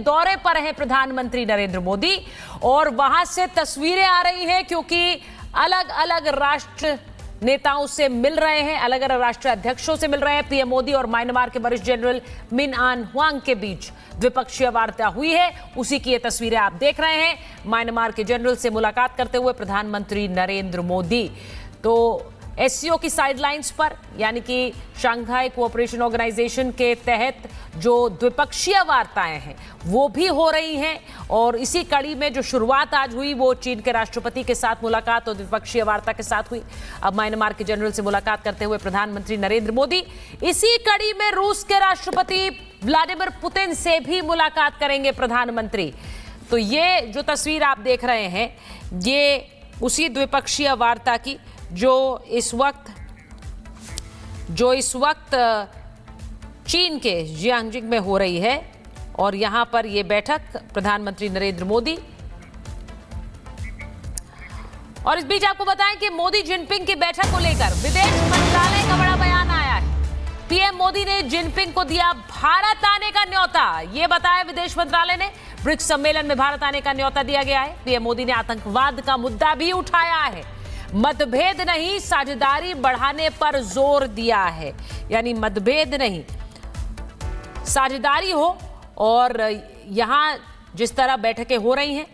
दौरे पर हैं प्रधानमंत्री नरेंद्र मोदी और वहां से तस्वीरें आ रही हैं क्योंकि अलग अलग राष्ट्र नेताओं से मिल रहे हैं, अलग अलग राष्ट्रीय अध्यक्षों से मिल रहे हैं। पीएम मोदी और म्यांमार के वरिष्ठ जनरल मिन आन ह्वांग के बीच द्विपक्षीय वार्ता हुई है, उसी की ये तस्वीरें आप देख रहे हैं। म्यांमार के जनरल से मुलाकात करते हुए प्रधानमंत्री नरेंद्र मोदी तो एससीओ की साइडलाइंस पर यानी कि शंघाई कोऑपरेशन ऑर्गेनाइजेशन के तहत जो द्विपक्षीय वार्ताएं हैं वो भी हो रही हैं और इसी कड़ी में जो शुरुआत आज हुई वो चीन के राष्ट्रपति के साथ मुलाकात और द्विपक्षीय वार्ता के साथ हुई। अब म्यांमार के जनरल से मुलाकात करते हुए प्रधानमंत्री नरेंद्र मोदी इसी कड़ी में रूस के राष्ट्रपति व्लादिमीर पुतिन से भी मुलाकात करेंगे प्रधानमंत्री। तो ये जो तस्वीर आप देख रहे हैं ये उसी द्विपक्षीय वार्ता की जो इस वक्त चीन के जियांगजिंग में हो रही है और यहां पर यह बैठक प्रधानमंत्री नरेंद्र मोदी और इस बीच आपको बताएं कि मोदी जिनपिंग की बैठक को लेकर विदेश मंत्रालय का बड़ा बयान आया है। पीएम मोदी ने जिनपिंग को दिया भारत आने का न्योता, यह बताया विदेश मंत्रालय ने। ब्रिक्स सम्मेलन में भारत आने का न्योता दिया गया है। पीएम मोदी ने आतंकवाद का मुद्दा भी उठाया है, मतभेद नहीं साझेदारी बढ़ाने पर जोर दिया है, यानी मतभेद नहीं साझेदारी हो। और यहां जिस तरह बैठकें हो रही हैं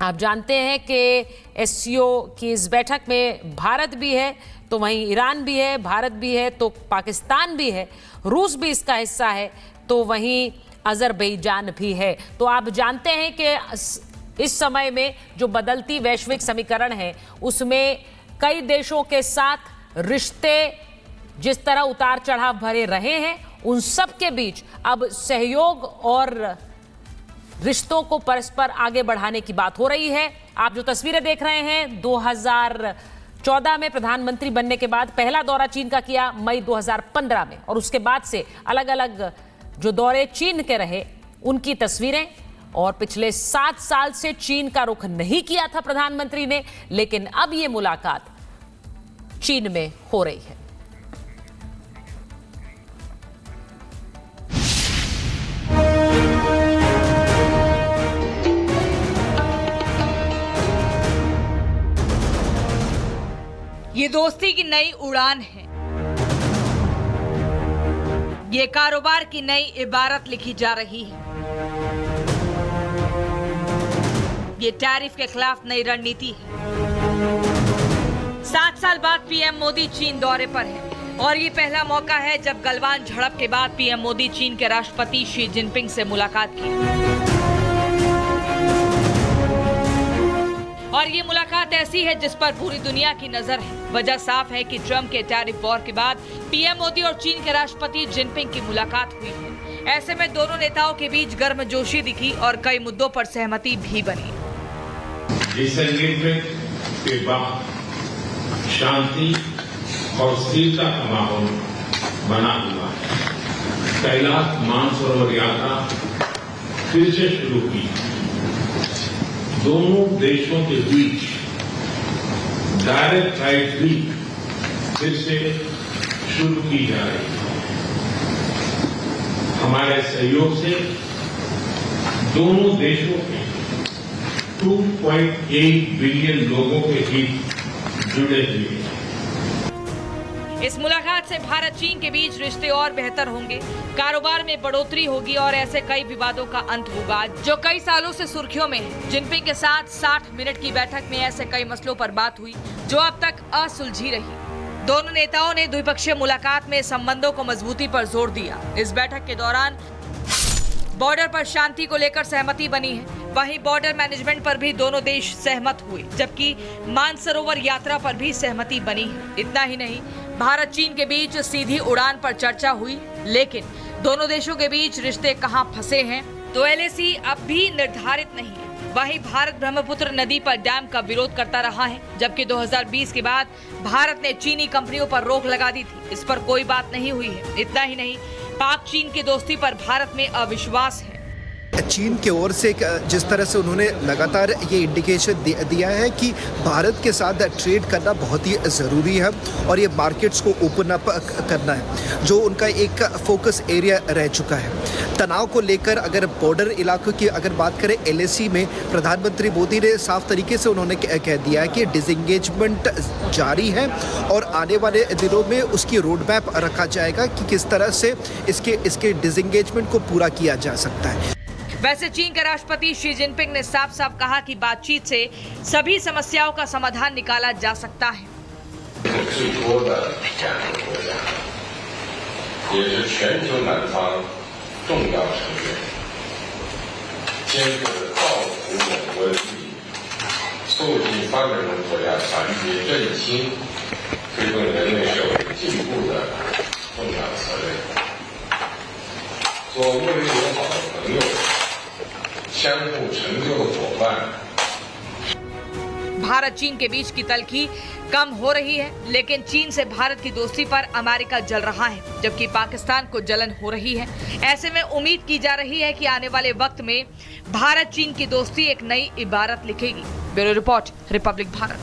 आप जानते हैं कि एससीओ की इस बैठक में भारत भी है तो वहीं ईरान भी है, भारत भी है तो पाकिस्तान भी है, रूस भी इसका हिस्सा है तो वहीं अजरबैजान भी है। तो आप जानते हैं कि इस समय में जो बदलती वैश्विक समीकरण है उसमें कई देशों के साथ रिश्ते जिस तरह उतार चढ़ाव भरे रहे हैं उन सब के बीच अब सहयोग और रिश्तों को परस्पर आगे बढ़ाने की बात हो रही है। आप जो तस्वीरें देख रहे हैं 2014 में प्रधानमंत्री बनने के बाद पहला दौरा चीन का किया मई 2015 में और उसके बाद से अलग अलग जो दौरे चीन के रहे उनकी तस्वीरें। और पिछले 7 साल से चीन का रुख नहीं किया था प्रधानमंत्री ने, लेकिन अब यह मुलाकात चीन में हो रही है। ये दोस्ती की नई उड़ान है, ये कारोबार की नई इबारत लिखी जा रही है, ये टैरिफ के खिलाफ नई रणनीति है। 7 साल बाद पीएम मोदी चीन दौरे पर है और ये पहला मौका है जब गलवान झड़प के बाद पीएम मोदी चीन के राष्ट्रपति शी जिनपिंग से मुलाकात की। और ये मुलाकात ऐसी है जिस पर पूरी दुनिया की नजर है। वजह साफ है कि ट्रंप के टैरिफ वॉर के बाद पीएम मोदी और चीन के राष्ट्रपति जिनपिंग की मुलाकात हुई है। ऐसे में दोनों नेताओं के बीच गर्मजोशी दिखी और कई मुद्दों पर सहमति भी बनी। इस एंगेजमेंट के बाद शांति और स्थिरता का माहौल बना हुआ है। कैलाश मानसरोवर यात्रा फिर से शुरू की। दोनों देशों के बीच डायरेक्ट फ्लाइट भी फिर से शुरू की जा रही है। हमारे सहयोग से दोनों देशों के 2.8 बिलियन लोगों के हित जुड़े हुए हैं। इस मुलाकात से भारत चीन के बीच रिश्ते और बेहतर होंगे, कारोबार में बढ़ोतरी होगी और ऐसे कई विवादों का अंत होगा जो कई सालों से सुर्खियों में है। जिनपिंग के साथ 60 मिनट की बैठक में ऐसे कई मसलों पर बात हुई जो अब तक असुलझी रही। दोनों नेताओं ने द्विपक्षीय मुलाकात में संबंधों को मजबूती पर जोर दिया। इस बैठक के दौरान बॉर्डर पर शांति को लेकर सहमति बनी है, वहीं बॉर्डर मैनेजमेंट पर भी दोनों देश सहमत हुए, जबकि मानसरोवर यात्रा पर भी सहमति बनी है। इतना ही नहीं, भारत चीन के बीच सीधी उड़ान पर चर्चा हुई, लेकिन दोनों देशों के बीच रिश्ते कहां फंसे हैं तो एलएसी अब भी निर्धारित नहीं है। वहीं भारत ब्रह्मपुत्र नदी पर डैम का विरोध करता रहा है, जबकि 2020 के बाद भारत ने चीनी कंपनियों पर रोक लगा दी थी। इस पर कोई बात नहीं हुई है। इतना ही नहीं, पाक चीन की दोस्ती पर भारत में अविश्वास है। चीन की ओर से जिस तरह से उन्होंने लगातार ये इंडिकेशन दिया है कि भारत के साथ ट्रेड करना बहुत ही ज़रूरी है और ये मार्केट्स को ओपन अप करना है, जो उनका एक फोकस एरिया रह चुका है। तनाव को लेकर अगर बॉर्डर इलाकों की अगर बात करें, LAC में प्रधानमंत्री मोदी ने साफ तरीके से उन्होंने कह दिया है कि डिसएंगेजमेंट जारी है और आने वाले दिनों में उसकी रोड मैप रखा जाएगा कि किस तरह से इसके डिसएंगेजमेंट को पूरा किया जा सकता है। वैसे चीन के राष्ट्रपति शी जिनपिंग ने साफ साफ कहा कि बातचीत से सभी समस्याओं का समाधान निकाला जा सकता है। भारत चीन के बीच की तल्खी कम हो रही है, लेकिन चीन से भारत की दोस्ती पर अमेरिका जल रहा है, जबकि पाकिस्तान को जलन हो रही है। ऐसे में उम्मीद की जा रही है कि आने वाले वक्त में भारत चीन की दोस्ती एक नई इबारत लिखेगी। Bureau report, Republic Bharat.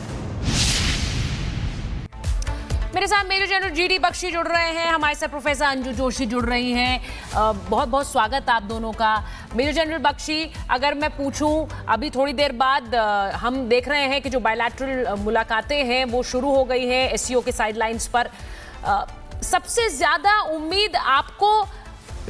मेरे साथ मेजर जनरल GD बख्शी जुड़ रहे हैं, हमारे साथ प्रोफेसर अंजू जोशी जुड़ रही हैं। बहुत बहुत स्वागत आप दोनों का। मेजर जनरल बख्शी, अगर मैं पूछूं, अभी थोड़ी देर बाद हम देख रहे हैं कि जो बायलैटरल मुलाकातें हैं वो शुरू हो गई हैं SCO के साइडलाइंस पर। सबसे ज़्यादा उम्मीद आपको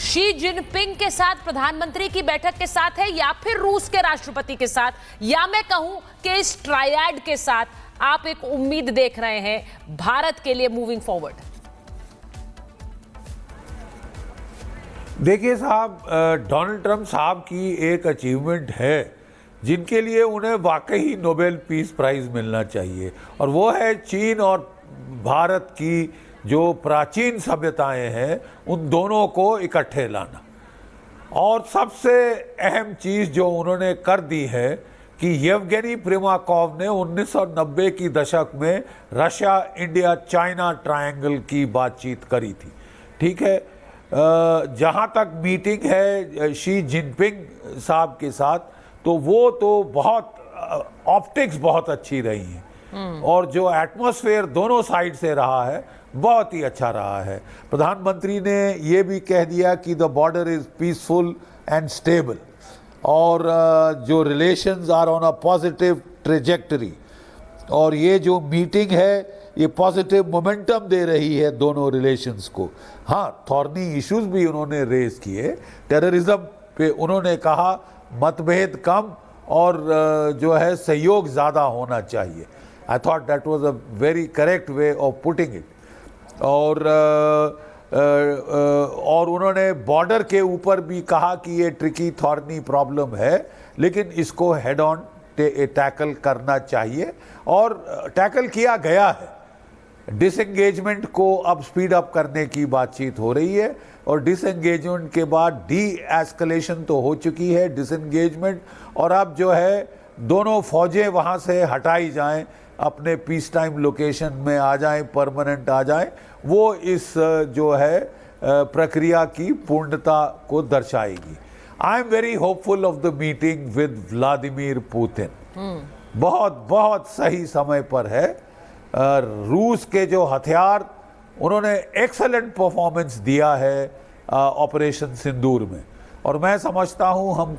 शी जिनपिंग के साथ प्रधानमंत्री की बैठक के साथ है या फिर रूस के राष्ट्रपति के साथ, या मैं कहूं कि इस ट्रायड के साथ आप एक उम्मीद देख रहे हैं भारत के लिए मूविंग फॉरवर्ड? देखिए साहब, डोनाल्ड ट्रंप साहब की एक अचीवमेंट है जिनके लिए उन्हें वाकई नोबेल पीस प्राइज मिलना चाहिए, और वो है चीन और भारत की जो प्राचीन सभ्यताएं हैं उन दोनों को इकट्ठे लाना। और सबसे अहम चीज़ जो उन्होंने कर दी है कि येवगेनी प्रिमाकोव ने 1990 की दशक में रशिया, इंडिया, चाइना ट्रायंगल की बातचीत करी थी। ठीक है, जहाँ तक मीटिंग है शी जिनपिंग साहब के साथ, तो वो तो बहुत ऑप्टिक्स बहुत अच्छी रही हैं और जो एटमॉस्फेयर दोनों साइड से रहा है बहुत ही अच्छा रहा है। प्रधानमंत्री ने ये भी कह दिया कि the border is peaceful and stable, और जो relations are on a positive trajectory, और ये जो मीटिंग है ये पॉजिटिव मोमेंटम दे रही है दोनों रिलेशंस को। हाँ, थॉर्नी इश्यूज भी उन्होंने रेज किए, टेररिज्म पे उन्होंने कहा मतभेद कम और जो है सहयोग ज़्यादा होना चाहिए। I thought that was a very correct way of putting it. और उन्होंने बॉर्डर के ऊपर भी कहा कि ये ट्रिकी थॉर्नी प्रॉब्लम है, लेकिन इसको हेड ऑन टैकल करना चाहिए, और टैकल किया गया है। डिसएंगेजमेंट को अब स्पीड अप करने की बातचीत हो रही है, और डिसएंगेजमेंट के बाद डी एस्केलेशन तो हो चुकी है, डिसएंगेजमेंट, और अब जो है दोनों फौजें वहाँ से हटाई जाएं, अपने पीस टाइम लोकेशन में आ जाएं, परमानेंट आ जाएं, वो इस जो है प्रक्रिया की पूर्णता को दर्शाएगी। I am very hopeful of the meeting with Vladimir Putin. बहुत बहुत सही समय पर है। रूस के जो हथियार, उन्होंने एक्सेलेंट परफॉर्मेंस दिया है ऑपरेशन सिंदूर में, और मैं समझता हूँ हमको